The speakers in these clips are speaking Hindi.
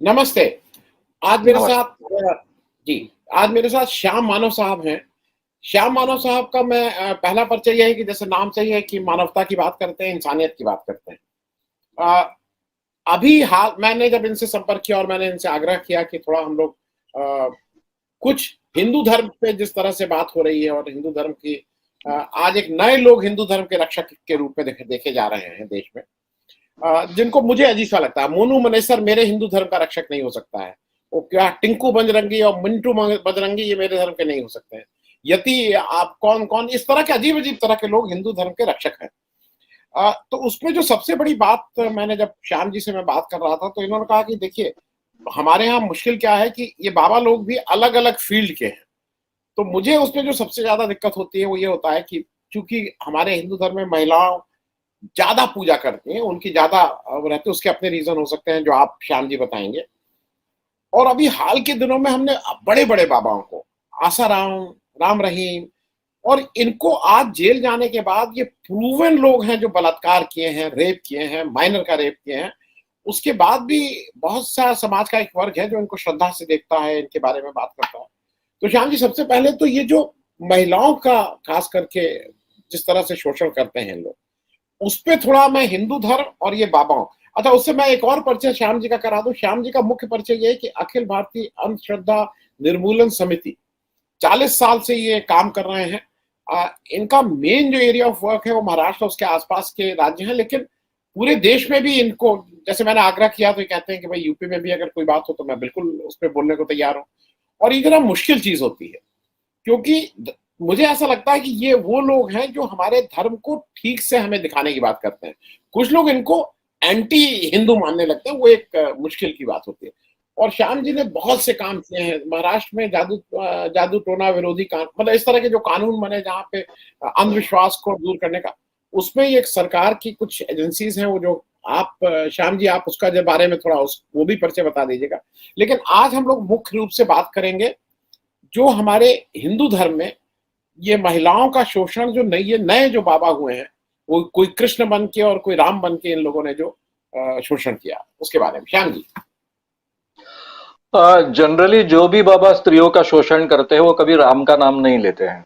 नमस्ते। आज मेरे नमस्ते। साथ जी, आज मेरे साथ श्याम मानव साहब हैं। श्याम मानव साहब का मैं पहला परिचय ये है कि जैसे नाम से ही है कि मानवता की बात करते हैं, इंसानियत की बात करते हैं। अ, अभी हाल मैंने जब इनसे संपर्क किया और मैंने इनसे आग्रह किया कि थोड़ा हम लोग अ, कुछ हिंदू धर्म पे जिस तरह से बात हो रही है और हिंदू धर्म की आज एक नए लोग हिंदू धर्म के रक्षक के रूप में देखे देखे जा रहे हैं देश में। जिनको मुझे अजीब-सा लगता है। मोनू मनेसर मेरे हिंदू धर्म का रक्षक नहीं हो सकता है। वो क्या टिंकू बजरंगी और मिंटू बजरंगी ये मेरे धर्म के नहीं हो सकते हैं। यति आप कौन-कौन इस तरह के अजीब-अजीब तरह के लोग हिंदू धर्म के रक्षक हैं। तो उसमें जो सबसे बड़ी बात मैंने जब श्याम जी से मैं बात कर रहा था तो इन्होंने कहा कि देखिए, हमारे यहाँ मुश्किल क्या है कि ये बाबा लोग भी अलग-अलग फ़ील्ड के हैं। तो मुझे उसमें जो सबसे ज़्यादा दिक्कत होती है वो ये होता है कि चूँकि हमारे हिंदू धर्म में महिलाओं ज़्यादा पूजा करती हैं, उनकी ज़्यादा वो रहते हैं, उसके अपने रीज़न हो सकते हैं जो आप श्याम जी बताएँगे। और अभी हाल के दिनों में हमने बड़े-बड़े बाबाओं को, आसाराम, राम रहीम और इनको आज जेल जाने के बाद ये प्रूवन लोग हैं जो बलात्कार किए हैं, रेप किए हैं, माइनर का रेप किए हैं। उसके बाद भी बहुत सा समाज का एक वर्ग है जो इनको श्रद्धा से देखता है, इनके बारे में बात करता है। तो श्याम जी सबसे पहले तो ये जो महिलाओं का ख़ास करके जिस तरह से शोषण करते हैं लोग, उसपे थोड़ा मैं हिंदू धर्म और ये बाबाओं अच्छा उससे मैं एक और परिचय श्याम जी का करा दूं। श्याम जी का मुख्य परिचय ये है कि अखिल भारतीय अंधश्रद्धा निर्मूलन समिति 40 साल से ये काम कर रहे हैं। इनका मेन जो एरिया ऑफ वर्क है वो महाराष्ट्र और उसके आसपास के राज्य हैं, लेकिन पूरे देश में भी इनको जैसे मैंने आग्रह किया तो ये कहते हैं कि भाई यूपी में भी अगर कोई बात हो तो मैं बिल्कुल उस पर बोलने को तैयार हूँ। और ये जरा मुश्किल चीज होती है क्योंकि मुझे ऐसा लगता है कि ये वो लोग हैं जो हमारे धर्म को ठीक से हमें दिखाने की बात करते हैं। कुछ लोग इनको एंटी हिंदू मानने लगते हैं, वो एक मुश्किल की बात होती है। और श्याम जी ने बहुत से काम किए हैं महाराष्ट्र में जादू टोना विरोधी कानून मतलब इस तरह के जो कानून बने जहाँ पे अंधविश्वास को दूर करने का उसमें एक सरकार की कुछ एजेंसीज हैं वो जो आप श्याम जी आप उसका जब बारे में थोड़ा उस वो भी परिचय बता दीजिएगा। लेकिन आज हम लोग मुख्य रूप से बात करेंगे जो हमारे हिंदू धर्म में ये महिलाओं का शोषण जो ये नए जो बाबा हुए हैं वो कोई कृष्ण बन के और कोई राम बन के इन लोगों ने जो शोषण किया उसके बारे में श्याम जी। जनरली जो भी बाबा स्त्रियों का शोषण करते हैं वो कभी राम का नाम नहीं लेते हैं।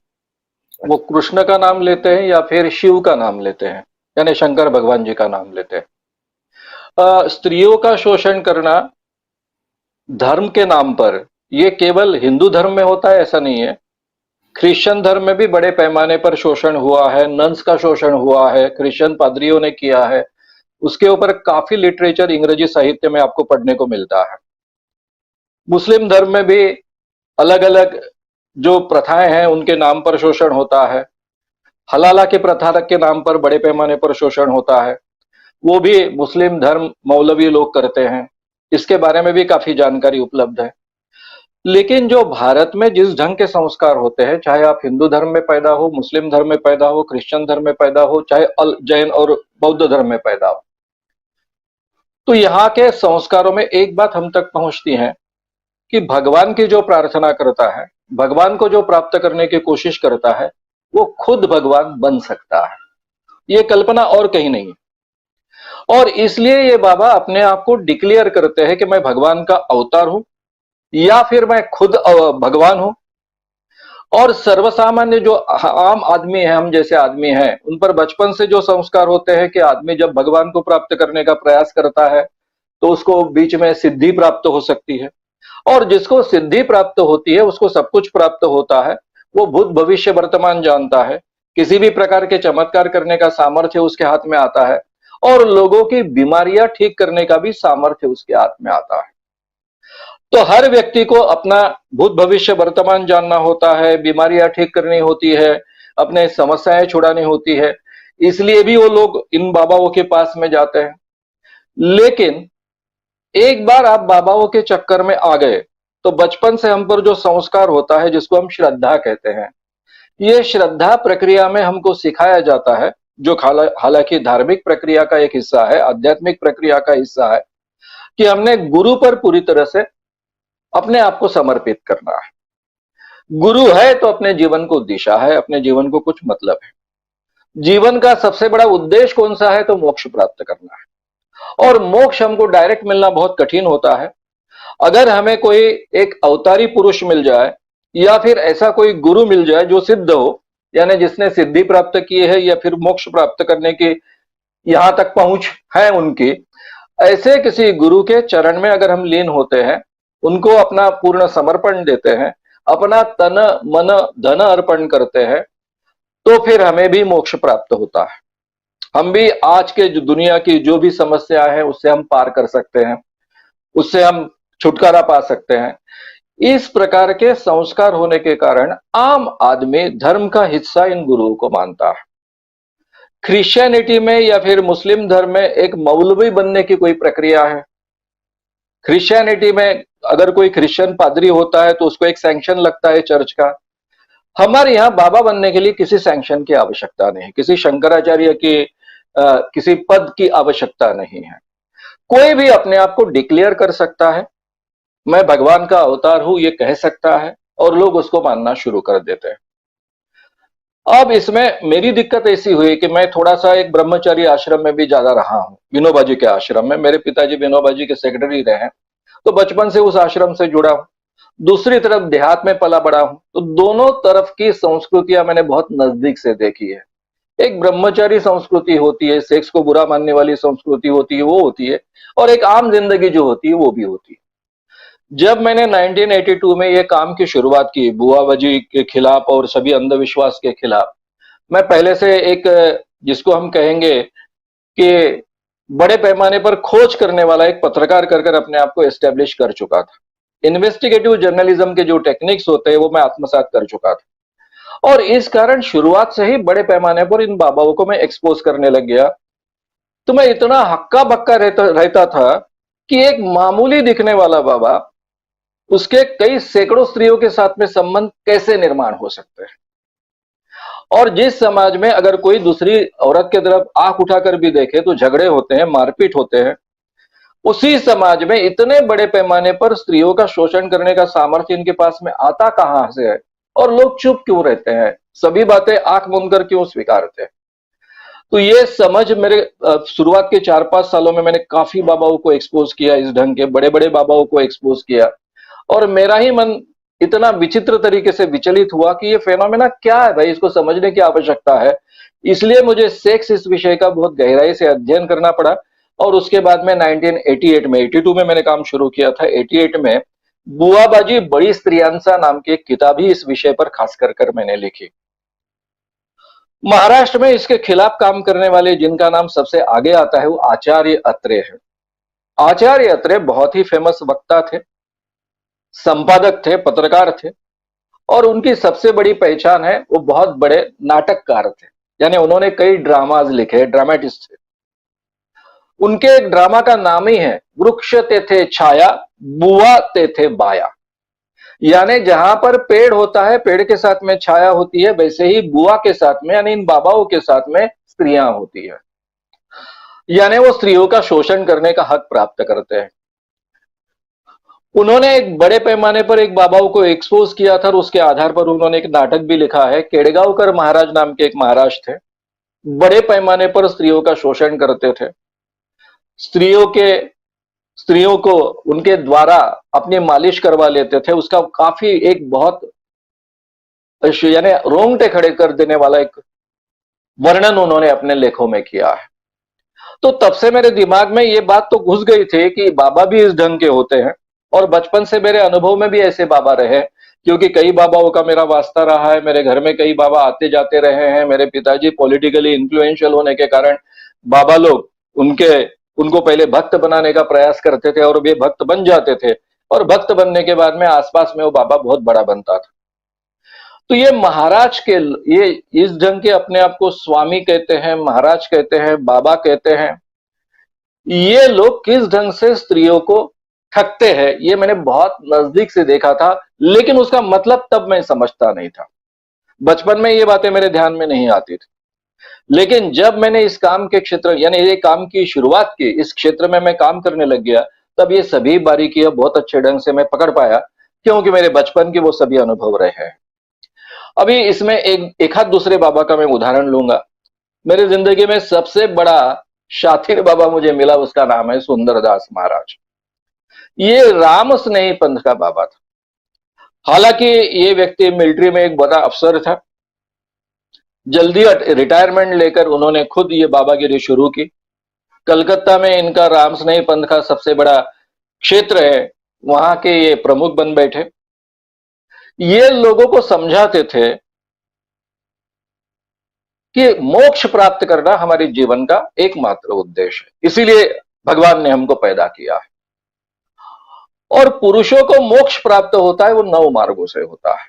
वो कृष्ण का नाम लेते हैं या फिर शिव का नाम लेते हैं, यानी शंकर भगवान जी का नाम लेते हैं। स्त्रियों का शोषण करना धर्म के नाम पर ये केवल हिंदू धर्म में होता है ऐसा नहीं है। क्रिश्चियन धर्म में भी बड़े पैमाने पर शोषण हुआ है, नन्स का शोषण हुआ है, क्रिश्चियन पादरियों ने किया है। उसके ऊपर काफी लिटरेचर अंग्रेजी साहित्य में आपको पढ़ने को मिलता है। मुस्लिम धर्म में भी अलग अलग जो प्रथाएं हैं उनके नाम पर शोषण होता है। हलाला की प्रथा के नाम पर बड़े पैमाने पर शोषण होता है, वो भी मुस्लिम धर्म मौलवी लोग करते हैं। इसके बारे में भी काफी जानकारी उपलब्ध है। लेकिन जो भारत में जिस ढंग के संस्कार होते हैं, चाहे आप हिंदू धर्म में पैदा हो, मुस्लिम धर्म में पैदा हो, क्रिश्चियन धर्म में पैदा हो, चाहे जैन और बौद्ध धर्म में पैदा हो, तो यहाँ के संस्कारों में एक बात हम तक पहुंचती है कि भगवान की जो प्रार्थना करता है, भगवान को जो प्राप्त करने की कोशिश करता है, वो खुद भगवान बन सकता है। ये कल्पना और कहीं नहीं है। और इसलिए ये बाबा अपने आप को डिक्लेयर करते हैं कि मैं भगवान का अवतार हूं या फिर मैं खुद भगवान हूं। और सर्वसामान्य जो आम आदमी है, हम जैसे आदमी हैं, उन पर बचपन से जो संस्कार होते हैं कि आदमी जब भगवान को प्राप्त करने का प्रयास करता है तो उसको बीच में सिद्धि प्राप्त हो सकती है, और जिसको सिद्धि प्राप्त होती है उसको सब कुछ प्राप्त होता है। वो भूत भविष्य वर्तमान जानता है, किसी भी प्रकार के चमत्कार करने का सामर्थ्य उसके हाथ में आता है, और लोगों की बीमारियां ठीक करने का भी सामर्थ्य उसके हाथ में आता है। तो हर व्यक्ति को अपना भूत भविष्य वर्तमान जानना होता है, बीमारियां ठीक करनी होती है, अपने समस्याएं छुड़ानी होती है। इसलिए भी वो लोग इन बाबाओं के पास में जाते हैं। लेकिन एक बार आप बाबाओं के चक्कर में आ गए तो बचपन से हम पर जो संस्कार होता है, जिसको हम श्रद्धा कहते हैं, ये श्रद्धा प्रक्रिया में हमको सिखाया जाता है, जो हालांकि धार्मिक प्रक्रिया का एक हिस्सा है, आध्यात्मिक प्रक्रिया का हिस्सा है, कि हमने गुरु पर पूरी तरह से अपने आप को समर्पित करना है। गुरु है तो अपने जीवन को दिशा है, अपने जीवन को कुछ मतलब है। जीवन का सबसे बड़ा उद्देश्य कौन सा है? तो मोक्ष प्राप्त करना है। और मोक्ष हमको डायरेक्ट मिलना बहुत कठिन होता है। अगर हमें कोई एक अवतारी पुरुष मिल जाए या फिर ऐसा कोई गुरु मिल जाए जो सिद्ध हो, यानी जिसने सिद्धि प्राप्त की है या फिर मोक्ष प्राप्त करने की यहां तक पहुंच है उनकी, ऐसे किसी गुरु के चरण में अगर हम लीन होते हैं, उनको अपना पूर्ण समर्पण देते हैं, अपना तन मन धन अर्पण करते हैं, तो फिर हमें भी मोक्ष प्राप्त होता है। हम भी आज के जो दुनिया की जो भी समस्या है उससे हम पार कर सकते हैं, उससे हम छुटकारा पा सकते हैं। इस प्रकार के संस्कार होने के कारण आम आदमी धर्म का हिस्सा इन गुरुओं को मानता है। क्रिश्चियनिटी में या फिर मुस्लिम धर्म में एक मौलवी बनने की कोई प्रक्रिया है। क्रिश्चियनिटी में अगर कोई क्रिश्चियन पादरी होता है तो उसको एक सैंक्शन लगता है चर्च का। हमारे यहाँ बाबा बनने के लिए किसी सैंक्शन की आवश्यकता नहीं, किसी शंकराचार्य की किसी पद की आवश्यकता नहीं है। कोई भी अपने आप को डिक्लेयर कर सकता है, मैं भगवान का अवतार हूं, ये कह सकता है, और लोग उसको मानना शुरू कर देते हैं। अब इसमें मेरी दिक्कत ऐसी हुई कि मैं थोड़ा सा एक ब्रह्मचारी आश्रम में भी ज्यादा रहा हूं, विनोबा जी के आश्रम में। मेरे पिताजी विनोबा जी के सेक्रेटरी रहे हैं, तो बचपन से उस आश्रम से जुड़ा हूं। दूसरी तरफ देहात में पला बड़ा हूं, तो दोनों तरफ की संस्कृतियां मैंने बहुत नजदीक से देखी है। एक ब्रह्मचारी संस्कृति होती है, सेक्स को बुरा मानने वाली संस्कृति होती है, वो होती है, और एक आम जिंदगी जो होती है वो भी होती है। जब मैंने 1982 में ये काम की शुरुआत की बुआबाजी के खिलाफ और सभी अंधविश्वास के खिलाफ, मैं पहले से एक जिसको हम कहेंगे कि बड़े पैमाने पर खोज करने वाला एक पत्रकार कर अपने आप को एस्टेब्लिश कर चुका था। इन्वेस्टिगेटिव जर्नलिज्म के जो टेक्निक्स होते हैं वो मैं आत्मसात कर चुका था, और इस कारण शुरुआत से ही बड़े पैमाने पर इन बाबाओं को मैं एक्सपोज करने लग गया। तो मैं इतना हक्का बक्का रहता था कि एक मामूली दिखने वाला बाबा, उसके कई सैकड़ों स्त्रियों के साथ में संबंध कैसे निर्माण हो सकते हैं। और जिस समाज में अगर कोई दूसरी औरत की तरफ आंख उठाकर भी देखे तो झगड़े होते हैं, मारपीट होते हैं, उसी समाज में इतने बड़े पैमाने पर स्त्रियों का शोषण करने का सामर्थ्य इनके पास में आता कहां से है, और लोग चुप क्यों रहते हैं, सभी बातें आंख मूंद कर क्यों स्वीकारते हैं। तो ये समझ मेरे शुरुआत के 4-5 सालों में मैंने काफी बाबाओं को एक्सपोज किया, इस ढंग के बड़े बड़े बाबाओं को एक्सपोज किया, और मेरा ही मन इतना विचित्र तरीके से विचलित हुआ कि ये फेनोमेना क्या है भाई, इसको समझने की आवश्यकता है। इसलिए मुझे सेक्स इस विषय का बहुत गहराई से अध्ययन करना पड़ा, और उसके बाद में 1988 में 82 में मैंने काम शुरू किया था। 88 में बुआबाजी बड़ी स्त्रियांसा नाम की एक किताब ही इस विषय पर खास कर मैंने लिखी। महाराष्ट्र में इसके खिलाफ काम करने वाले जिनका नाम सबसे आगे आता है वो आचार्य अत्रे है। आचार्य अत्रे बहुत ही फेमस वक्ता थे, संपादक थे, पत्रकार थे, और उनकी सबसे बड़ी पहचान है वो बहुत बड़े नाटककार थे, यानी उन्होंने कई ड्रामाज लिखे, ड्रामेटिस्ट थे। उनके एक ड्रामा का नाम ही है वृक्ष तेथे छाया बुआ तेथे बाया, यानी जहां पर पेड़ होता है, पेड़ के साथ में छाया होती है, वैसे ही बुआ के साथ में यानी इन बाबाओं के साथ में स्त्रियां होती है, यानी वो स्त्रियों का शोषण करने का हक प्राप्त करते हैं। उन्होंने एक बड़े पैमाने पर एक बाबाओं को एक्सपोज किया था, और उसके आधार पर उन्होंने एक नाटक भी लिखा है। केड़गांवकर महाराज नाम के एक महाराज थे, बड़े पैमाने पर स्त्रियों का शोषण करते थे, स्त्रियों को उनके द्वारा अपनी मालिश करवा लेते थे। उसका काफी एक बहुत यानी रोंगटे खड़े कर देने वाला एक वर्णन उन्होंने अपने लेखों में किया है। तो तब से मेरे दिमाग में ये बात तो घुस गई थी कि बाबा भी इस ढंग के होते हैं, और बचपन से मेरे अनुभव में भी ऐसे बाबा रहे, क्योंकि कई बाबाओं का मेरा वास्ता रहा है। मेरे घर में कई बाबा आते जाते रहे हैं। मेरे पिताजी पॉलिटिकली इन्फ्लुएंशियल होने के कारण बाबा लोग उनको पहले भक्त बनाने का प्रयास करते थे, और वे भक्त बन जाते थे, और भक्त बनने के बाद में आसपास में वो बाबा बहुत बड़ा बनता था। तो ये महाराज के, ये इस ढंग के अपने आप को स्वामी कहते हैं, महाराज कहते हैं, बाबा कहते हैं, ये लोग किस ढंग से स्त्रियों को ठगते हैं ये मैंने बहुत नजदीक से देखा था, लेकिन उसका मतलब तब मैं समझता नहीं था। बचपन में ये बातें मेरे ध्यान में नहीं आती थी, लेकिन जब मैंने इस काम के क्षेत्र यानी ये काम की शुरुआत की, इस क्षेत्र में मैं काम करने लग गया, तब ये सभी बारीकियां बहुत अच्छे ढंग से मैं पकड़ पाया, क्योंकि मेरे बचपन के वो सभी अनुभव रहे हैं। अभी इसमें एक हाथ दूसरे बाबा का मैं उदाहरण लूंगा। मेरी जिंदगी में सबसे बड़ा शातिर बाबा मुझे मिला, उसका नाम है सुंदरदास महाराज। ये राम स्नेही पंथ का बाबा था। हालांकि ये व्यक्ति मिलिट्री में एक बड़ा अफसर था। जल्दी रिटायरमेंट लेकर उन्होंने खुद ये बाबागिरी शुरू की। कलकत्ता में इनका राम स्नेही पंथ का सबसे बड़ा क्षेत्र है, वहां के ये प्रमुख बन बैठे। ये लोगों को समझाते थे कि मोक्ष प्राप्त करना हमारे जीवन का एकमात्र उद्देश्य है, इसीलिए भगवान ने हमको पैदा किया है। और पुरुषों को मोक्ष प्राप्त होता है वो 9 मार्गों से होता है,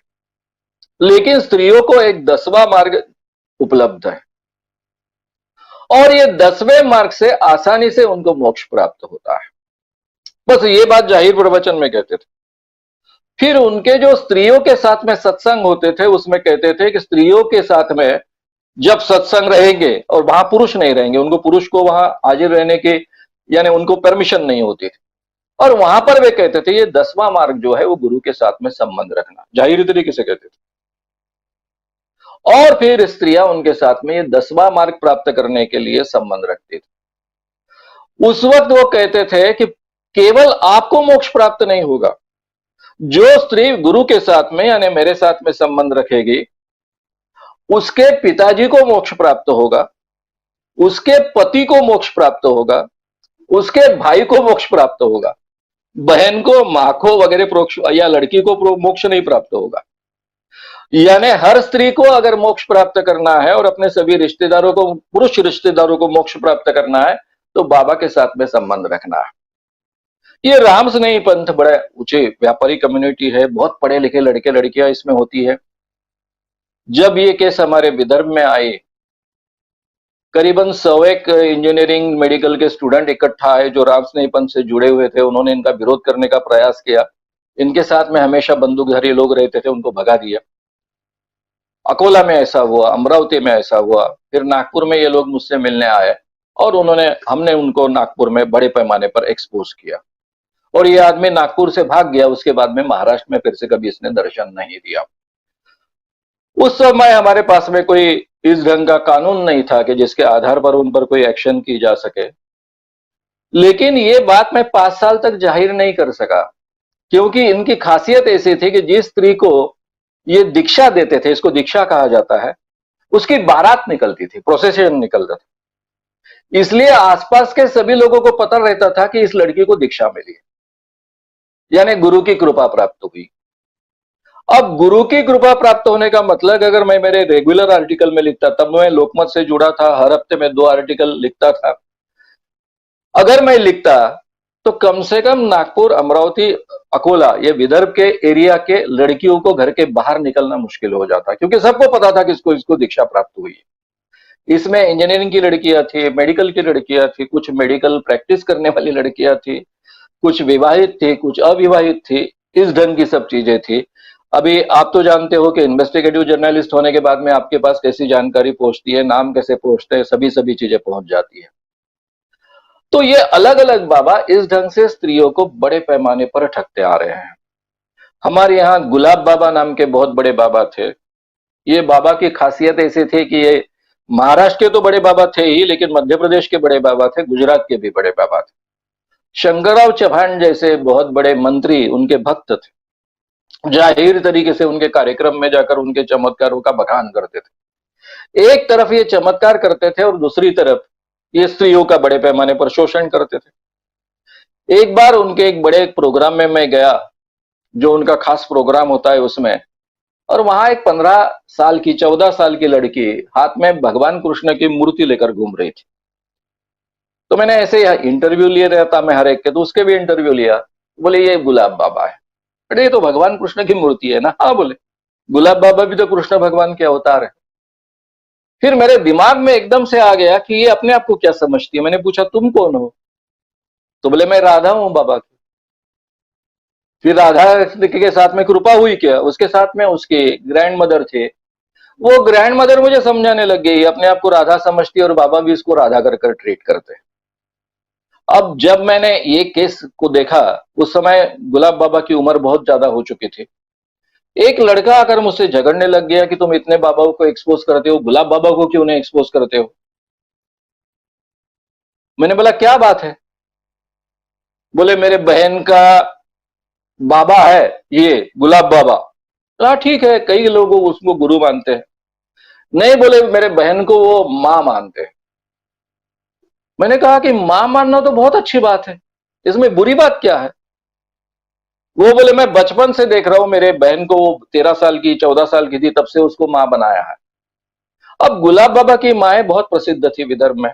लेकिन स्त्रियों को एक 10वां मार्ग उपलब्ध है, और ये 10वें मार्ग से आसानी से उनको मोक्ष प्राप्त होता है। बस ये बात जाहिर प्रवचन में कहते थे। फिर उनके जो स्त्रियों के साथ में सत्संग होते थे उसमें कहते थे कि स्त्रियों के साथ में जब सत्संग रहेंगे और वहां पुरुष नहीं रहेंगे, उनको पुरुष को वहां हाजिर रहने की यानी उनको परमिशन नहीं होती थी, और वहां पर वे कहते थे ये 10वां मार्ग जो है वो गुरु के साथ में संबंध रखना, जाहिर तरीके से कहते थे। और फिर स्त्रियां उनके साथ में ये 10वां मार्ग प्राप्त करने के लिए संबंध रखती थी। उस वक्त वो कहते थे कि केवल आपको मोक्ष प्राप्त नहीं होगा, जो स्त्री गुरु के साथ में यानी मेरे साथ में संबंध रखेगी उसके पिताजी को मोक्ष प्राप्त होगा, उसके पति को मोक्ष प्राप्त होगा, उसके भाई को मोक्ष प्राप्त होगा, बहन को, मां को वगैरह या लड़की को मोक्ष नहीं प्राप्त होगा। यानी हर स्त्री को अगर मोक्ष प्राप्त करना है और अपने सभी रिश्तेदारों को, पुरुष रिश्तेदारों को मोक्ष प्राप्त करना है तो बाबा के साथ में संबंध रखना है। ये राम स्नेही पंथ बड़े ऊंचे व्यापारी कम्युनिटी है, बहुत पढ़े लिखे लड़के लड़कियां इसमें होती है। जब ये केस हमारे विदर्भ में आए, करीबन 100 इंजीनियरिंग मेडिकल के स्टूडेंट इकट्ठा आए जो राम स्नेही पंथ से जुड़े हुए थे। उन्होंने इनका विरोध करने का प्रयास किया। इनके साथ में हमेशा बंदूकधारी लोग रहते थे, उनको भगा दिया। अकोला में ऐसा हुआ, अमरावती में ऐसा हुआ, फिर नागपुर में ये लोग मुझसे मिलने आए और हमने उनको नागपुर में बड़े पैमाने पर एक्सपोज किया, और ये आदमी नागपुर से भाग गया। उसके बाद में महाराष्ट्र में फिर से कभी इसने दर्शन नहीं दिया। उस समय हमारे पास में कोई इस ढंग का कानून नहीं था कि जिसके आधार पर उन पर कोई एक्शन की जा सके। लेकिन ये बात मैं 5 साल तक जाहिर नहीं कर सका, क्योंकि इनकी खासियत ऐसी थी कि जिस स्त्री को ये दीक्षा देते थे, इसको दीक्षा कहा जाता है, उसकी बारात निकलती थी, प्रोसेशन निकलता था। इसलिए आसपास के सभी लोगों को पता रहता था कि इस लड़की को दीक्षा मिली है, यानी गुरु की कृपा प्राप्त हुई। अब गुरु की कृपा प्राप्त होने का मतलब, अगर मैं मेरे रेगुलर आर्टिकल में लिखता, तब मैं लोकमत से जुड़ा था, हर हफ्ते में 2 आर्टिकल लिखता था। अगर मैं लिखता तो कम से कम नागपुर, अमरावती, अकोला, ये विदर्भ के एरिया के लड़कियों को घर के बाहर निकलना मुश्किल हो जाता, क्योंकि सबको पता था कि इसको दीक्षा प्राप्त हुई है। इसमें इंजीनियरिंग की लड़कियां थी, मेडिकल की लड़कियां थी, कुछ मेडिकल प्रैक्टिस करने वाली लड़कियां थी, कुछ विवाहित थी, कुछ अविवाहित थी, इस ढंग की सब चीजें थी। अभी आप तो जानते हो कि इन्वेस्टिगेटिव जर्नलिस्ट होने के बाद में आपके पास कैसी जानकारी पहुंचती है, नाम कैसे पहुंचते हैं, सभी चीजें पहुंच जाती है। तो ये अलग अलग बाबा इस ढंग से स्त्रियों को बड़े पैमाने पर ठगते आ रहे हैं। हमारे यहाँ गुलाब बाबा नाम के बहुत बड़े बाबा थे। ये बाबा की खासियत ऐसी थी कि ये महाराष्ट्र के तो बड़े बाबा थे ही, लेकिन मध्य प्रदेश के बड़े बाबा थे, गुजरात के भी बड़े बाबा थे। शंकरराव चौहान जैसे बहुत बड़े मंत्री उनके भक्त थे, जाहिर तरीके से उनके कार्यक्रम में जाकर उनके चमत्कारों का बखान करते थे। एक तरफ ये चमत्कार करते थे और दूसरी तरफ ये स्त्रियों का बड़े पैमाने पर शोषण करते थे। एक बार उनके एक बड़े प्रोग्राम में मैं गया, जो उनका खास प्रोग्राम होता है उसमें, और वहां एक 15 साल की, 14 साल की लड़की हाथ में भगवान कृष्ण की मूर्ति लेकर घूम रही थी। तो मैंने ऐसे इंटरव्यू लिए रहता मैं हर एक के, तो उसके भी इंटरव्यू लिया। बोले ये गुलाब बाबा है। अरे ये तो भगवान कृष्ण की मूर्ति है ना। हाँ बोले, गुलाब बाबा भी तो कृष्ण भगवान के अवतार है। फिर मेरे दिमाग में एकदम से आ गया कि ये अपने आप को क्या समझती है। मैंने पूछा तुम कौन हो? तो बोले मैं राधा हूं बाबा की। फिर राधा के साथ में कृपा हुई क्या? उसके साथ में उसके ग्रैंड मदर थे। वो ग्रैंड मदर मुझे समझाने लग गई, अपने आप को राधा समझती है और बाबा भी इसको राधा कर कर ट्रीट करते हैं। अब जब मैंने ये केस को देखा, उस समय गुलाब बाबा की उम्र बहुत ज्यादा हो चुकी थी। एक लड़का आकर मुझसे झगड़ने लग गया कि तुम इतने बाबाओं को एक्सपोज करते हो, गुलाब बाबा को क्यों नहीं एक्सपोज करते हो? मैंने बोला क्या बात है? बोले मेरे बहन का बाबा है ये गुलाब बाबा। हाँ ठीक है, कई लोग उसको गुरु मानते हैं। नहीं, बोले मेरे बहन को वो मां मानते हैं। मैंने कहा कि मां मानना तो बहुत अच्छी बात है, इसमें बुरी बात क्या है? वो बोले मैं बचपन से देख रहा हूं मेरे बहन को, वो 13 साल की 14 साल की थी तब से उसको मां बनाया है। अब गुलाब बाबा की माएं बहुत प्रसिद्ध थी विदर्भ में।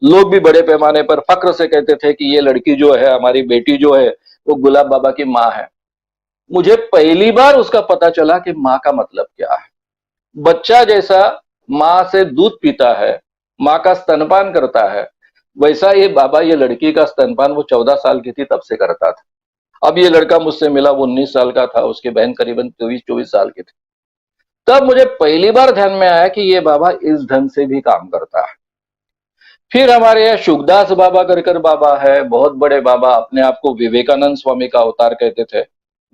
लोग भी बड़े पैमाने पर फक्र से कहते थे कि ये लड़की जो है, हमारी बेटी जो है, वो गुलाब बाबा की मां है। मुझे पहली बार उसका पता चला कि मां का मतलब क्या है। बच्चा जैसा मां से दूध पीता है, मां का स्तनपान करता है, वैसा ये बाबा ये लड़की का स्तनपान वो 14 साल की थी तब से करता था। अब ये लड़का मुझसे मिला, वो 19 साल का था, उसकी बहन करीबन 23-24 साल की थी। तब मुझे पहली बार ध्यान में आया कि ये बाबा इस ढंग से भी काम करता है। फिर हमारे यहाँ शुकदास बाबा कर बाबा है, बहुत बड़े बाबा, अपने आप को विवेकानंद स्वामी का अवतार कहते थे।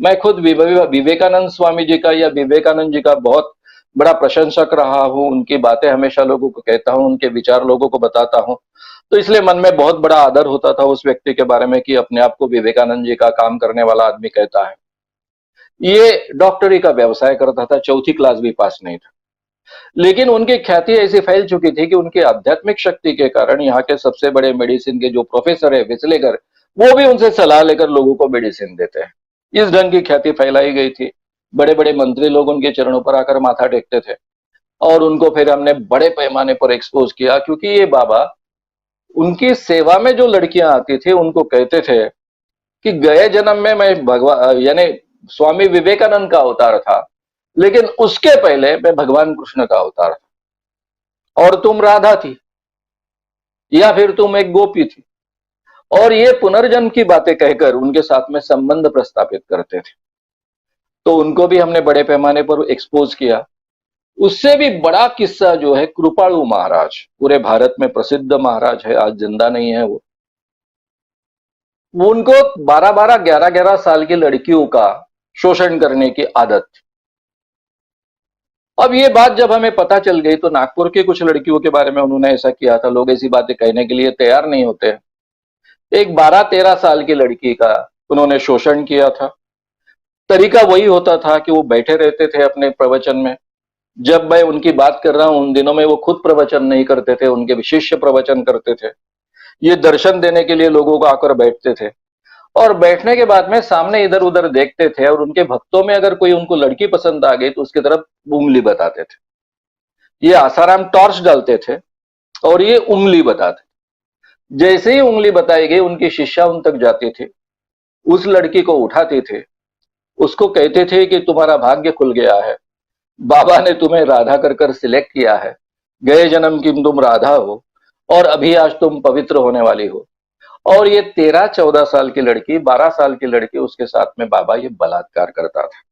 मैं खुद विवेकानंद स्वामी जी का या विवेकानंद जी का बहुत बड़ा प्रशंसक रहा हूं। उनकी बातें हमेशा लोगों को कहता हूं, उनके विचार लोगों को बताता हूं। तो इसलिए मन में बहुत बड़ा आदर होता था उस व्यक्ति के बारे में कि अपने आप को विवेकानंद जी का काम करने वाला आदमी कहता है। ये डॉक्टरी का व्यवसाय करता था, चौथी क्लास भी पास नहीं था। लेकिन उनकी ख्याति ऐसी फैल चुकी थी कि उनकी आध्यात्मिक शक्ति के कारण यहाँ के सबसे बड़े मेडिसिन के जो प्रोफेसर है विचलेकर, वो भी उनसे सलाह लेकर लोगों को मेडिसिन देते हैं। इस ढंग की ख्याति फैलाई गई थी। बड़े बड़े मंत्री लोग उनके चरणों पर आकर माथा टेकते थे और उनको फिर हमने बड़े पैमाने पर एक्सपोज किया, क्योंकि ये बाबा उनकी सेवा में जो लड़कियां आती थी उनको कहते थे कि गए जन्म में मैं भगवान यानी स्वामी विवेकानंद का अवतार था, लेकिन उसके पहले मैं भगवान कृष्ण का अवतार था और तुम राधा थी या फिर तुम एक गोपी थी। और ये पुनर्जन्म की बातें कहकर उनके साथ में संबंध प्रस्तापित करते थे। तो उनको भी हमने बड़े पैमाने पर एक्सपोज किया। उससे भी बड़ा किस्सा जो है कृपाणु महाराज, पूरे भारत में प्रसिद्ध महाराज है, आज जिंदा नहीं है वो उनको 12-12 11-11 साल की लड़कियों का शोषण करने की आदत थी। अब ये बात जब हमें पता चल गई तो नागपुर की कुछ लड़कियों के बारे में उन्होंने ऐसा किया था। लोग ऐसी बातें कहने के लिए तैयार नहीं होते। एक 12-13 साल की लड़की का उन्होंने शोषण किया था। तरीका वही होता था कि वो बैठे रहते थे अपने प्रवचन में। जब मैं उनकी बात कर रहा हूं, उन दिनों में वो खुद प्रवचन नहीं करते थे, उनके शिष्य प्रवचन करते थे। ये दर्शन देने के लिए लोगों को आकर बैठते थे और बैठने के बाद में सामने इधर उधर देखते थे और उनके भक्तों में अगर कोई उनको लड़की पसंद आ गई तो उसकी तरफ उंगली बताते थे। ये आसाराम टॉर्च डालते थे और ये उंगली बताते। जैसे ही उंगली बताई गई उनकी शिष्या उन तक जाती थी, उस लड़की को उठाते थे, उसको कहते थे कि तुम्हारा भाग्य खुल गया है, बाबा ने तुम्हें राधा कर सिलेक्ट किया है, गए जन्म की तुम राधा हो और अभी आज तुम पवित्र होने वाली हो। और ये 13-14 साल की लड़की, 12 साल की लड़की, उसके साथ में बाबा ये बलात्कार करता था।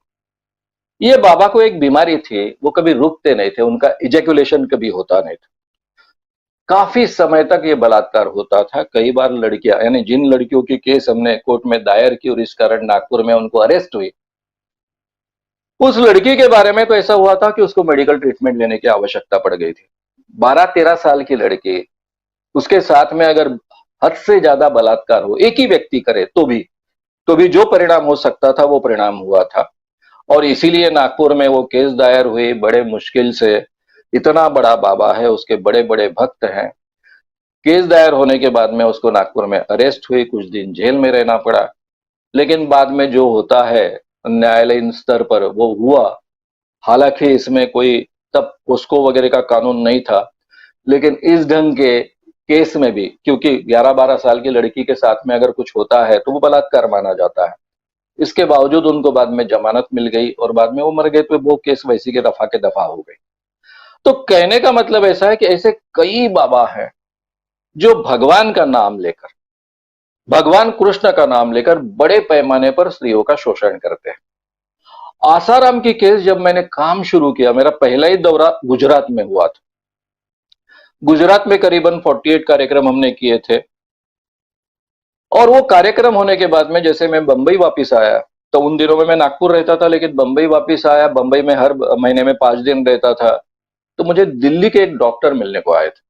ये बाबा को एक बीमारी थी, वो कभी रुकते नहीं थे, उनका इजैकुलेशन कभी होता नहीं था। काफी समय तक ये बलात्कार होता था। कई बार लड़कियां, यानी जिन लड़कियों की केस हमने कोर्ट में दायर की और इस कारण नागपुर में उनको अरेस्ट हुई, उस लड़की के बारे में तो ऐसा हुआ था कि उसको मेडिकल ट्रीटमेंट लेने की आवश्यकता पड़ गई थी। 12-13 साल की लड़की, उसके साथ में अगर हद से ज्यादा बलात्कार हो, एक ही व्यक्ति करे तो भी जो परिणाम हो सकता था वो परिणाम हुआ था। और इसीलिए नागपुर में वो केस दायर हुई बड़े मुश्किल से। इतना बड़ा बाबा है, उसके बड़े बड़े भक्त हैं। केस दायर होने के बाद में उसको नागपुर में अरेस्ट हुई, कुछ दिन जेल में रहना पड़ा। लेकिन बाद में जो होता है न्यायालयीन स्तर पर वो हुआ। हालांकि इसमें कोई तब पोस्को वगैरह का कानून नहीं था, लेकिन इस ढंग के केस में भी, क्योंकि 11-12 साल की लड़की के साथ में अगर कुछ होता है तो वो बलात्कार माना जाता है। इसके बावजूद उनको बाद में जमानत मिल गई और बाद में वो मर गए, तो वो केस वैसी के दफा हो गई। तो कहने का मतलब ऐसा है कि ऐसे कई बाबा हैं जो भगवान का नाम लेकर, भगवान कृष्ण का नाम लेकर बड़े पैमाने पर स्त्रियों का शोषण करते हैं। आसाराम की केस जब मैंने काम शुरू किया, मेरा पहला ही दौरा गुजरात में हुआ था। गुजरात में करीबन 48 कार्यक्रम हमने किए थे और वो कार्यक्रम होने के बाद में जैसे मैं बंबई वापस आया, तो उन दिनों में मैं नागपुर रहता था लेकिन बंबई वापस आया। बंबई में हर महीने में 5 दिन रहता था। तो मुझे दिल्ली के एक डॉक्टर मिलने को आए थे,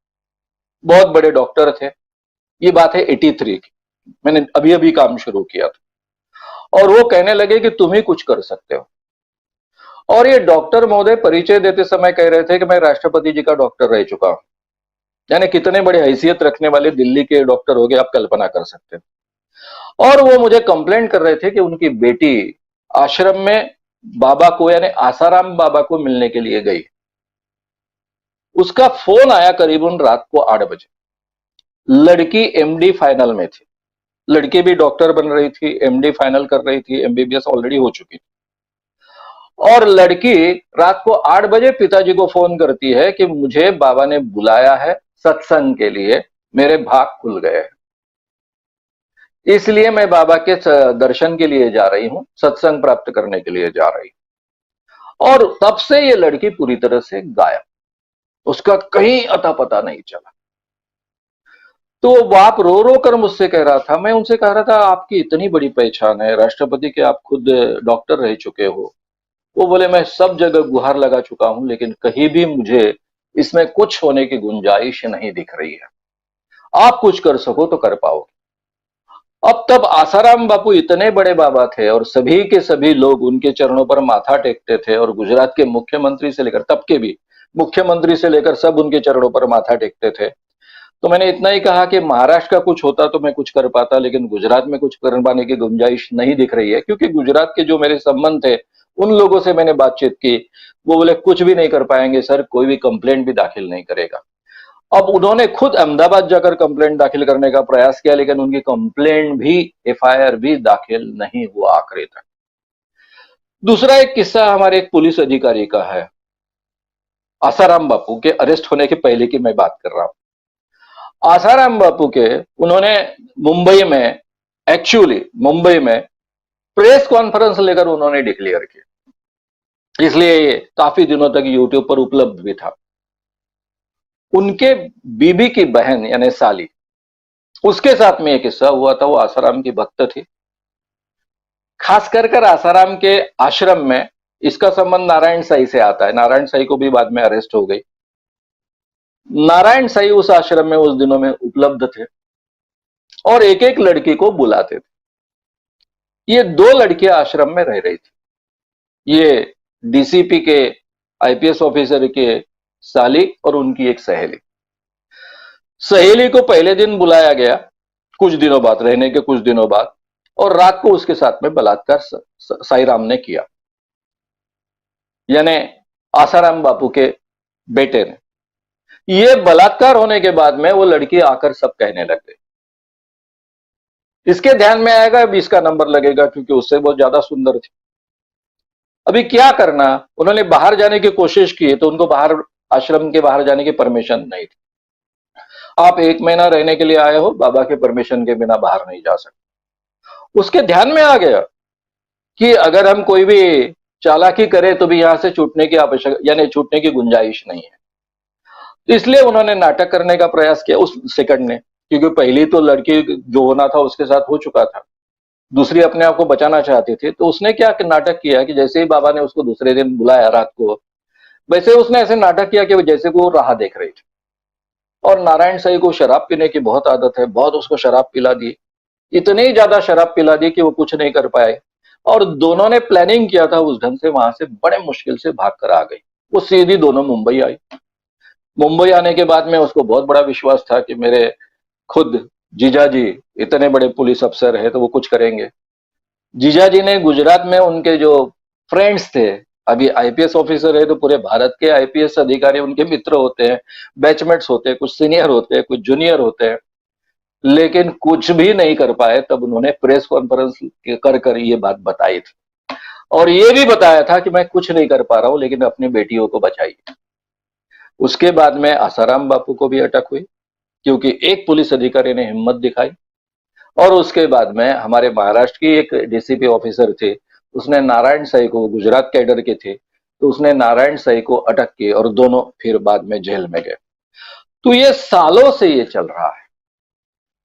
बहुत बड़े डॉक्टर थे। ये बात है 83 की। मैंने अभी अभी काम शुरू किया था, और वो कहने लगे कि तुम ही कुछ कर सकते हो। और ये डॉक्टर महोदय परिचय देते समय कह रहे थे कि मैं राष्ट्रपति जी का डॉक्टर रह चुका हूं। यानी कितने बड़े हैसियत रखने वाले दिल्ली के डॉक्टर हो गए, आप कल्पना कर सकते हो। और वो मुझे कंप्लेंट कर रहे थे कि उनकी बेटी आश्रम में बाबा को, यानी आसाराम बाबा को मिलने के लिए गई। उसका फोन आया करीबन रात को 8 बजे। लड़की एमडी फाइनल में थी, लड़की भी डॉक्टर बन रही थी, एमडी फाइनल कर रही थी, एमबीबीएस ऑलरेडी हो चुकी थी। और लड़की रात को 8 बजे पिताजी को फोन करती है कि मुझे बाबा ने बुलाया है सत्संग के लिए, मेरे भाग खुल गए हैं, इसलिए मैं बाबा के दर्शन के लिए जा रही हूं, सत्संग प्राप्त करने के लिए जा रही हूं। और तब से ये लड़की पूरी तरह से गायब, उसका कहीं अता पता नहीं चला। तो बाप रो रो कर मुझसे कह रहा था, मैं उनसे कह रहा था आपकी इतनी बड़ी पहचान है, राष्ट्रपति के आप खुद डॉक्टर रह चुके हो। वो बोले मैं सब जगह गुहार लगा चुका हूं, लेकिन कहीं भी मुझे इसमें कुछ होने की गुंजाइश नहीं दिख रही है, आप कुछ कर सको तो कर पाओगे। अब तब आसाराम बापू इतने बड़े बाबा थे और सभी के सभी लोग उनके चरणों पर माथा टेकते थे, और गुजरात के मुख्यमंत्री से लेकर, तब के भी मुख्यमंत्री से लेकर सब उनके चरणों पर माथा टेकते थे। तो मैंने इतना ही कहा कि महाराष्ट्र का कुछ होता तो मैं कुछ कर पाता, लेकिन गुजरात में कुछ कर पाने की गुंजाइश नहीं दिख रही है, क्योंकि गुजरात के जो मेरे संबंध थे उन लोगों से मैंने बातचीत की, वो बोले कुछ भी नहीं कर पाएंगे सर, कोई भी कंप्लेंट भी दाखिल नहीं करेगा। अब उन्होंने खुद अहमदाबाद जाकर कंप्लेंट दाखिल करने का प्रयास किया, लेकिन उनकी कंप्लेंट भी, एफआईआर भी दाखिल नहीं हुआ आखिरी तक। दूसरा एक किस्सा हमारे एक पुलिस अधिकारी का है, आसाराम बापू के अरेस्ट होने के पहले की मैं बात कर रहा हूं। आसाराम बापू के उन्होंने मुंबई में, एक्चुअली मुंबई में प्रेस कॉन्फ्रेंस लेकर उन्होंने डिक्लेयर किया, इसलिए ये काफी दिनों तक यूट्यूब पर उपलब्ध भी था। उनके बीबी की बहन यानी साली, उसके साथ में एक किस्सा हुआ था। वो आसाराम की भक्त थी, खास कर आसाराम के आश्रम में इसका संबंध नारायण साई से आता है। नारायण साई को भी बाद में अरेस्ट हो गई। नारायण साई उस आश्रम में उस दिनों में उपलब्ध थे और एक एक लड़की को बुलाते थे। ये 2 लड़कियां आश्रम में रह रही थी, ये डीसीपी के आईपीएस ऑफिसर के साली और उनकी एक सहेली। सहेली को पहले दिन बुलाया गया, कुछ दिनों बाद, रहने के कुछ दिनों बाद, और रात को उसके साथ में बलात्कार साईराम ने किया, यानी आसाराम बापू के बेटे ने। ये बलात्कार होने के बाद में वो लड़की आकर सब कहने लग गई। इसके ध्यान में आएगा अब इसका नंबर लगेगा, क्योंकि उससे बहुत ज्यादा सुंदर थी। अभी क्या करना, उन्होंने बाहर जाने की कोशिश की तो उनको बाहर, आश्रम के बाहर जाने की परमिशन नहीं थी। आप 1 महीना रहने के लिए आए हो, बाबा के परमिशन के बिना बाहर नहीं जा सकते। उसके ध्यान में आ गया कि अगर हम कोई भी चालाकी करें तो भी यहां से छूटने की आवश्यक, यानी छूटने की गुंजाइश नहीं है। तो इसलिए उन्होंने नाटक करने का प्रयास किया उस सेकंड ने, क्योंकि पहली तो लड़की जो होना था उसके साथ हो चुका था, दूसरी अपने आप को बचाना चाहती थी। तो उसने क्या नाटक किया कि जैसे ही बाबा ने उसको दूसरे दिन बुलाया रात को, वैसे उसने ऐसे नाटक किया कि जैसे को वो राह देख रही थी। और नारायण साई को शराब पीने की बहुत आदत है, बहुत उसको शराब पिला दी, इतनी ज्यादा शराब पिला दी कि वो कुछ नहीं कर पाए। और दोनों ने प्लानिंग किया था उस ढंग से, वहां से बड़े मुश्किल से भाग कर आ गई। वो सीधी दोनों मुंबई आई। मुंबई आने के बाद में उसको बहुत बड़ा विश्वास था कि मेरे खुद जीजाजी इतने बड़े पुलिस अफसर है तो वो कुछ करेंगे। जीजाजी ने गुजरात में उनके जो फ्रेंड्स थे, अभी आईपीएस ऑफिसर है तो पूरे भारत के आईपीएस अधिकारी उनके मित्र होते हैं, बैचमेट्स होते हैं, कुछ सीनियर होते हैं, कुछ जूनियर होते हैं, लेकिन कुछ भी नहीं कर पाए। तब उन्होंने प्रेस कॉन्फ्रेंस कर कर ये बात बताई थी, और ये भी बताया था कि मैं कुछ नहीं कर पा रहा हूं, लेकिन अपनी बेटियों को बचाइए। उसके बाद में आसाराम बापू को भी अटक हुई, क्योंकि एक पुलिस अधिकारी ने हिम्मत दिखाई। और उसके बाद में हमारे महाराष्ट्र की एक डीसीपी ऑफिसर थे, उसने नारायण साई को, गुजरात कैडर के थे, तो उसने नारायण साई को अटक की और दोनों फिर बाद में जेल में गए। तो ये सालों से ये चल रहा है।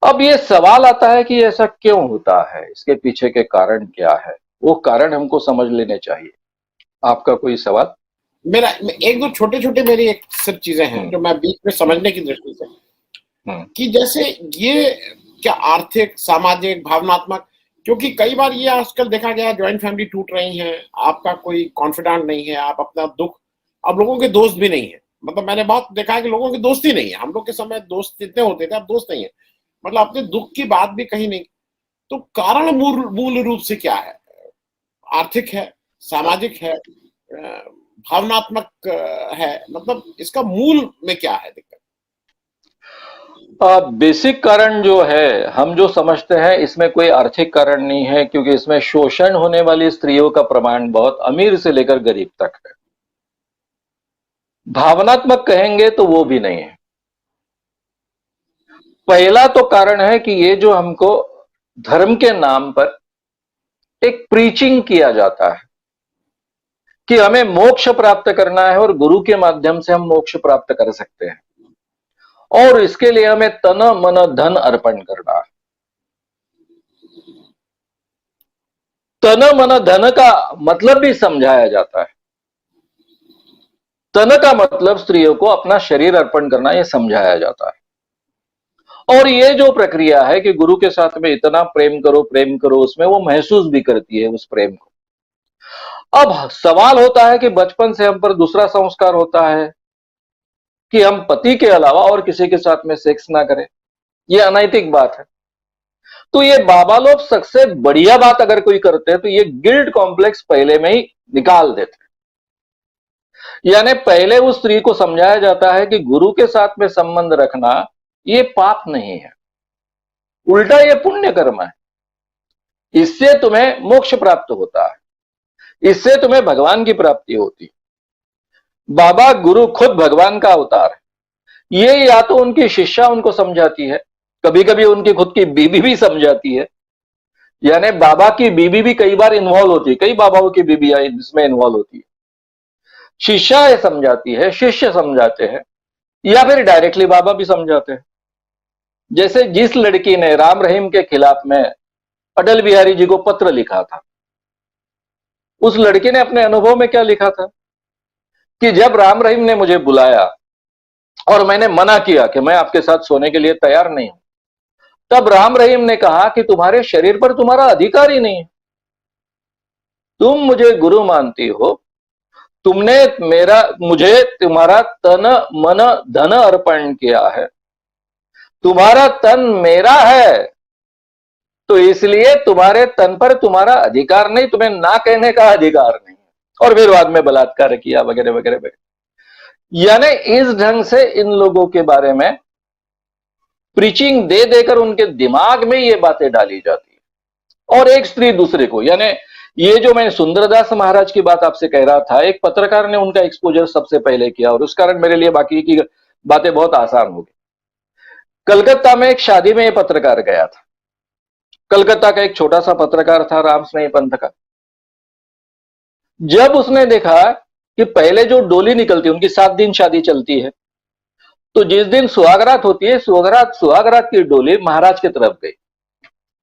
अब ये सवाल आता है कि ऐसा क्यों होता है, इसके पीछे के कारण क्या है, वो कारण हमको समझ लेने चाहिए। आपका कोई सवाल? मेरा एक दो छोटे मेरी एक सिर्फ चीजें हैं जो मैं बीच में समझने की दृष्टि से, कि जैसे ये क्या आर्थिक, सामाजिक, भावनात्मक? क्योंकि कई बार ये आजकल देखा गया जॉइंट फैमिली टूट रही हैं, आपका कोई कॉन्फिडेंट नहीं है, आप अपना दुःख, अब लोगों के दोस्त भी नहीं है। मतलब मैंने बहुत देखा है कि लोगों के दोस्त ही नहीं है। हम लोग के समय दोस्त जितने होते थे, अब दोस्त नहीं है। मतलब अपने दुःख की बात भी कहीं नहीं। तो कारण मूल मूल रूप से क्या है? आर्थिक है, सामाजिक है, भावनात्मक है, मतलब इसका मूल में क्या है दिक्कत? बेसिक कारण जो है, हम जो समझते हैं इसमें कोई आर्थिक कारण नहीं है, क्योंकि इसमें शोषण होने वाली स्त्रियों का प्रमाण बहुत अमीर से लेकर गरीब तक है। भावनात्मक कहेंगे तो वो भी नहीं है। पहला तो कारण है कि ये जो हमको धर्म के नाम पर एक प्रीचिंग किया जाता है कि हमें मोक्ष प्राप्त करना है और गुरु के माध्यम से हम मोक्ष प्राप्त कर सकते हैं, और इसके लिए हमें तन मन धन अर्पण करना है। तन मन धन का मतलब भी समझाया जाता है। तन का मतलब स्त्रियों को अपना शरीर अर्पण करना, यह समझाया जाता है। और ये जो प्रक्रिया है कि गुरु के साथ में इतना प्रेम करो, उसमें वो महसूस भी करती है उस प्रेम को। अब सवाल होता है कि बचपन से हम पर दूसरा संस्कार होता है कि हम पति के अलावा और किसी के साथ में सेक्स ना करें। यह अनैतिक बात है। तो ये बाबा लोग सबसे बढ़िया बात अगर कोई करते हैं तो ये गिल्ट कॉम्प्लेक्स पहले में ही निकाल देते हैं। यानी पहले उस स्त्री को समझाया जाता है कि गुरु के साथ में संबंध रखना ये पाप नहीं है, उल्टा ये पुण्य कर्म है। इससे तुम्हें मोक्ष प्राप्त होता है, इससे तुम्हें भगवान की प्राप्ति होती है। बाबा गुरु खुद भगवान का अवतार है। ये या तो उनकी शिष्या उनको समझाती है, कभी कभी उनकी खुद की बीबी भी समझाती है। यानी बाबा की बीबी भी कई बार इन्वॉल्व होती है, कई बाबाओं की बीबियां इसमें इन्वॉल्व होती है। शिष्या ये समझाती है, शिष्य समझाते हैं, या फिर डायरेक्टली बाबा भी समझाते हैं। जैसे जिस लड़की ने राम रहीम के खिलाफ में अटल बिहारी जी को पत्र लिखा था, उस लड़की ने अपने अनुभव में क्या लिखा था कि जब राम रहीम ने मुझे बुलाया और मैंने मना किया कि मैं आपके साथ सोने के लिए तैयार नहीं हूं, तब राम रहीम ने कहा कि तुम्हारे शरीर पर तुम्हारा अधिकार ही नहीं है। तुम मुझे गुरु मानती हो, तुमने मुझे तुम्हारा तन मन धन अर्पण किया है, तुम्हारा तन मेरा है, तो इसलिए तुम्हारे तन पर तुम्हारा अधिकार नहीं, तुम्हें ना कहने का अधिकार नहीं। और फिर बाद में बलात्कार किया वगैरह वगैरह वगैरह। यानी इस ढंग से इन लोगों के बारे में प्रीचिंग दे देकर उनके दिमाग में ये बातें डाली जाती है। और एक स्त्री दूसरे को, यानी ये जो मैं सुंदरदास महाराज की बात आपसे कह रहा था, एक पत्रकार ने उनका एक्सपोजर सबसे पहले किया और उस कारण मेरे लिए बाकी की बातें बहुत आसान हो गई। कलकत्ता में एक शादी में ये पत्रकार गया था। कलकत्ता का एक छोटा सा पत्रकार था, राम स्नेही पंथ का। जब उसने देखा कि पहले जो डोली निकलती है, उनकी 7 दिन शादी चलती है, तो जिस दिन सुहागरात होती है, सुहागरात की डोली महाराज की तरफ गई,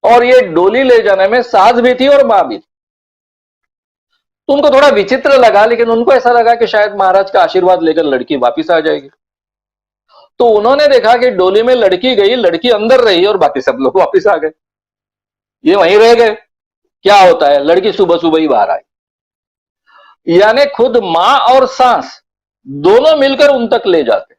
और ये डोली ले जाने में सास भी थी और मां भी थी। तो उनको थोड़ा विचित्र लगा, लेकिन उनको ऐसा लगा कि शायद महाराज का आशीर्वाद लेकर लड़की वापिस आ जाएगी। तो उन्होंने देखा कि डोली में लड़की गई, लड़की अंदर रही और बाकी सब लोग वापिस आ गए, ये वहीं रह गए। क्या होता है, लड़की सुबह सुबह ही बाहर आई। यानी खुद मां और सास दोनों मिलकर उन तक ले जाते।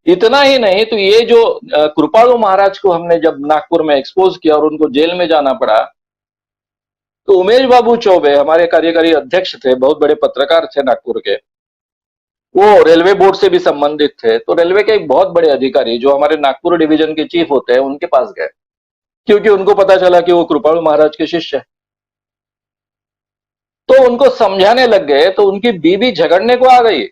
इतना ही नहीं, तो ये जो कृपालु महाराज को हमने जब नागपुर में एक्सपोज किया और उनको जेल में जाना पड़ा, तो उमेश बाबू चौबे हमारे कार्यकारी अध्यक्ष थे, बहुत बड़े पत्रकार थे नागपुर के, वो रेलवे बोर्ड से भी संबंधित थे। तो रेलवे के एक बहुत बड़े अधिकारी जो हमारे नागपुर डिवीजन के चीफ होते हैं, उनके पास गए, क्योंकि उनको पता चला कि वो कृपालु महाराज के शिष्य है। तो उनको समझाने लग गए, तो उनकी बीबी झगड़ने को आ गई।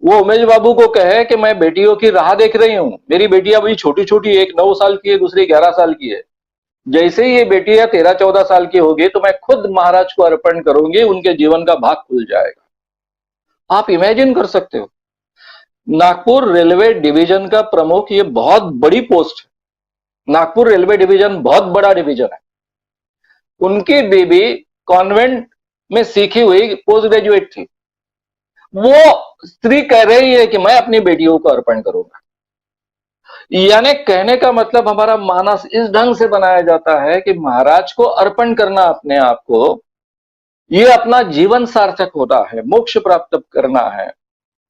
वो उमेश बाबू को कहे कि मैं बेटियों की राह देख रही हूं, मेरी बेटियां अभी छोटी छोटी, एक 9 साल की है, दूसरी 11 साल की है। जैसे ही ये बेटियां 13-14 साल की होगी तो मैं खुद महाराज को अर्पण करूंगी, उनके जीवन का भाग खुल जाएगा। आप इमेजिन कर सकते हो, नागपुर रेलवे डिवीजन का प्रमुख, ये बहुत बड़ी पोस्ट है। नागपुर रेलवे डिवीजन बहुत बड़ा डिवीजन है। उनकी बीबी कॉन्वेंट में सीखी हुई पोस्ट ग्रेजुएट थी। वो स्त्री कह रही है कि मैं अपनी बेटियों को अर्पण करूंगा। यानी कहने का मतलब हमारा मानस इस ढंग से बनाया जाता है कि महाराज को अर्पण करना अपने आप को, ये अपना जीवन सार्थक होता है, मोक्ष प्राप्त करना है,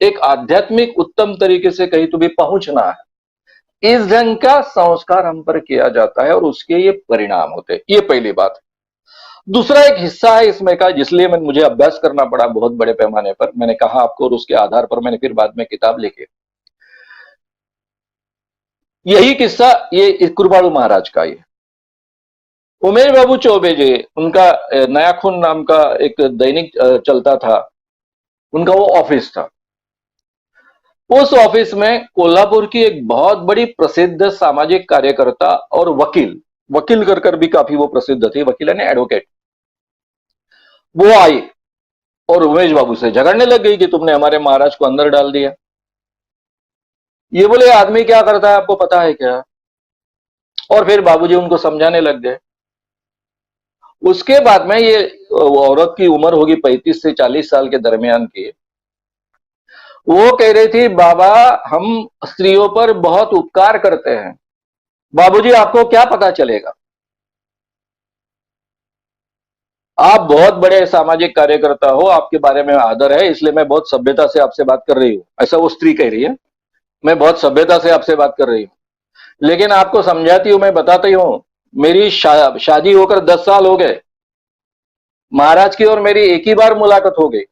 एक आध्यात्मिक उत्तम तरीके से कहीं तो भी पहुंचना है। इस ढंग का संस्कार हम पर किया जाता है और उसके ये परिणाम होते हैं। ये पहली बात। दूसरा एक हिस्सा है इसमें का, जिसलिए मुझे अभ्यास करना पड़ा बहुत बड़े पैमाने पर, मैंने कहा आपको, और उसके आधार पर मैंने फिर बाद में किताब लिखी। यही किस्सा ये कुरबाड़ू महाराज का ही। उमेश बाबू चौबे जी, उनका नया खून नाम का एक दैनिक चलता था, उनका वो ऑफिस था। उस ऑफिस में कोल्हापुर की एक बहुत बड़ी प्रसिद्ध सामाजिक कार्यकर्ता और वकील, वकील कर भी काफी वो प्रसिद्ध थी, वकील यानी एडवोकेट, वो आई और उमेश बाबू से झगड़ने लग गई कि तुमने हमारे महाराज को अंदर डाल दिया। ये बोले आदमी क्या करता है आपको पता है क्या? और फिर बाबूजी उनको समझाने लग गए। उसके बाद में ये औरत की उम्र होगी 35 से 40 साल के दरमियान की, वो कह रही थी बाबा हम स्त्रियों पर बहुत उपकार करते हैं, बाबूजी आपको क्या पता चलेगा, आप बहुत बड़े सामाजिक कार्यकर्ता हो, आपके बारे में आदर है, इसलिए मैं बहुत सभ्यता से आपसे बात कर रही हूं। ऐसा वो स्त्री कह रही है, मैं बहुत सभ्यता से आपसे बात कर रही हूं, लेकिन आपको समझाती हूं, मैं बताती हूं, मेरी शादी होकर 10 साल हो गए, महाराज की और मेरी एक ही बार मुलाकात हो गई,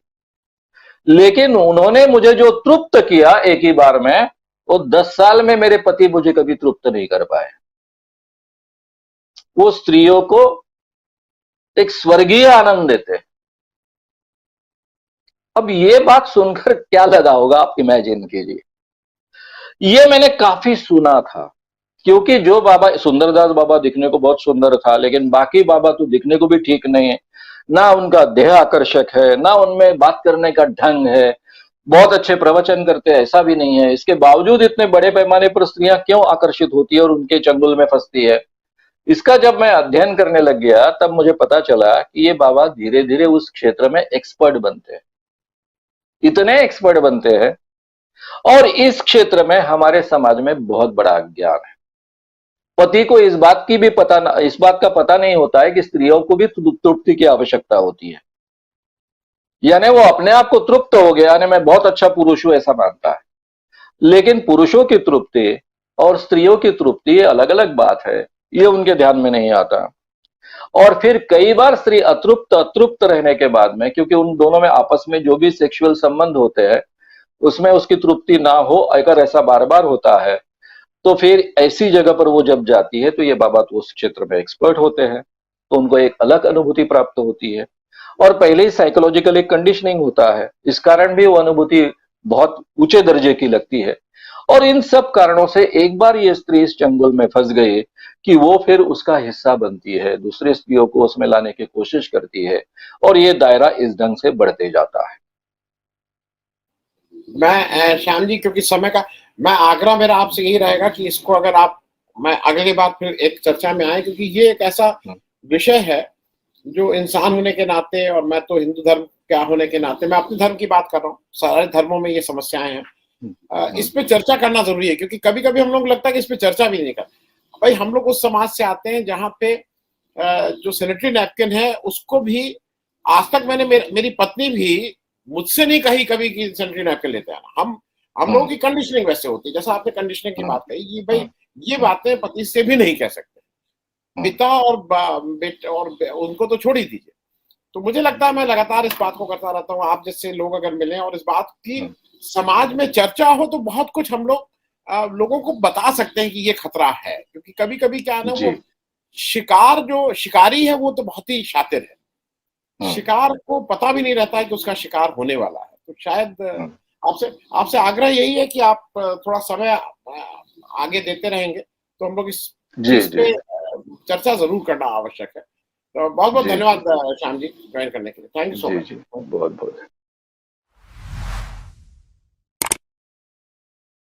लेकिन उन्होंने मुझे जो तृप्त किया एक ही बार में, वो 10 साल में मेरे पति मुझे कभी तृप्त नहीं कर पाए। वो स्त्रियों को एक स्वर्गीय आनंद देते। अब ये बात सुनकर क्या लगा होगा आप इमेजिन कीजिए। ये मैंने काफी सुना था, क्योंकि जो बाबा सुंदरदास बाबा दिखने को बहुत सुंदर था, लेकिन बाकी बाबा तो दिखने को भी ठीक नहीं है, ना उनका देह आकर्षक है, ना उनमें बात करने का ढंग है, बहुत अच्छे प्रवचन करते हैं ऐसा भी नहीं है, इसके बावजूद इतने बड़े पैमाने पर स्त्रियां क्यों आकर्षित होती है और उनके चंगुल में फंसती है, इसका जब मैं अध्ययन करने लग गया तब मुझे पता चला कि ये बाबा धीरे धीरे उस क्षेत्र में एक्सपर्ट बनते हैं, इतने एक्सपर्ट बनते हैं। और इस क्षेत्र में हमारे समाज में बहुत बड़ा अज्ञान है। पति को इस बात का पता नहीं होता है कि स्त्रियों को भी तृप्ति की आवश्यकता होती है, यानी वो अपने आप को तृप्त हो गया, यानी मैं बहुत अच्छा पुरुष हूं ऐसा मानता है, लेकिन पुरुषों की तृप्ति और स्त्रियों की तृप्ति ये अलग अलग बात है, ये उनके ध्यान में नहीं आता। और फिर कई बार स्त्री अतृप्त रहने के बाद में, क्योंकि उन दोनों में आपस में जो भी सेक्सुअल संबंध होते हैं उसमें उसकी तृप्ति ना हो, अगर ऐसा बार बार होता है तो फिर ऐसी जगह पर वो जब जाती है तो ये बाबा तो उस क्षेत्र में एक्सपर्ट होते हैं, तो उनको एक अलग अनुभूति प्राप्त होती है, और पहले ही साइकोलॉजिकल एक कंडीशनिंग होता है, इस कारण भी वो अनुभूति बहुत ऊंचे दर्जे की लगती है। और इन सब कारणों से एक बार ये स्त्री इस चंगुल में फंस गई कि वो फिर उसका हिस्सा बनती है, दूसरे स्त्रियों को उसमें लाने की कोशिश करती है, और ये दायरा इस ढंग से बढ़ते जाता है। मैं श्याम जी, क्योंकि समय का, मैं आग्रह मेरा आपसे यही रहेगा कि इसको अगर आप, मैं अगली बार फिर एक चर्चा में आए, क्योंकि ये एक ऐसा विषय है जो इंसान होने के नाते, और मैं तो हिंदू धर्म क्या होने के नाते, मैं अपने धर्म की बात कर रहा हूँ, सारे धर्मों में ये समस्याएं हैं, इस पे चर्चा करना जरूरी है, क्योंकि कभी कभी हम लोग लगता है कि इस पे चर्चा भी नहीं करते। भाई हम लोग उस समाज से आते हैं जहाँ पे जो सैनिटरी नैपकिन है उसको भी आज तक मैंने मेरी पत्नी भी मुझसे नहीं कही कभी कि सैनिटरी नैपकिन लेते आना। हम लोगों की कंडीशनिंग वैसे होती है, जैसा आपने कंडीशनिंग की बात कही, ये भाई ये बातें पति से भी नहीं कह सकते, पिता और बेटा और उनको तो छोड़ ही दीजिए। तो मुझे लगता है मैं लगातार इस बात को करता रहता हूँ, आप जैसे लोग अगर मिले और इस बात की समाज में चर्चा हो तो बहुत कुछ हम लोग लोगों को बता सकते हैं कि ये खतरा है, क्योंकि कभी कभी क्या है ना, वो शिकार जो शिकारी है वो तो बहुत ही शातिर है, शिकार को पता भी नहीं रहता है कि उसका शिकार होने वाला है। तो शायद आपसे आग्रह यही है कि आप थोड़ा समय आगे देते रहेंगे तो हम लोग इस पे चर्चा जरूर करना आवश्यक है। तो बहुत बहुत धन्यवाद श्याम जी ज्वाइन करने के लिए, थैंक यू सो मच। बहुत बहुत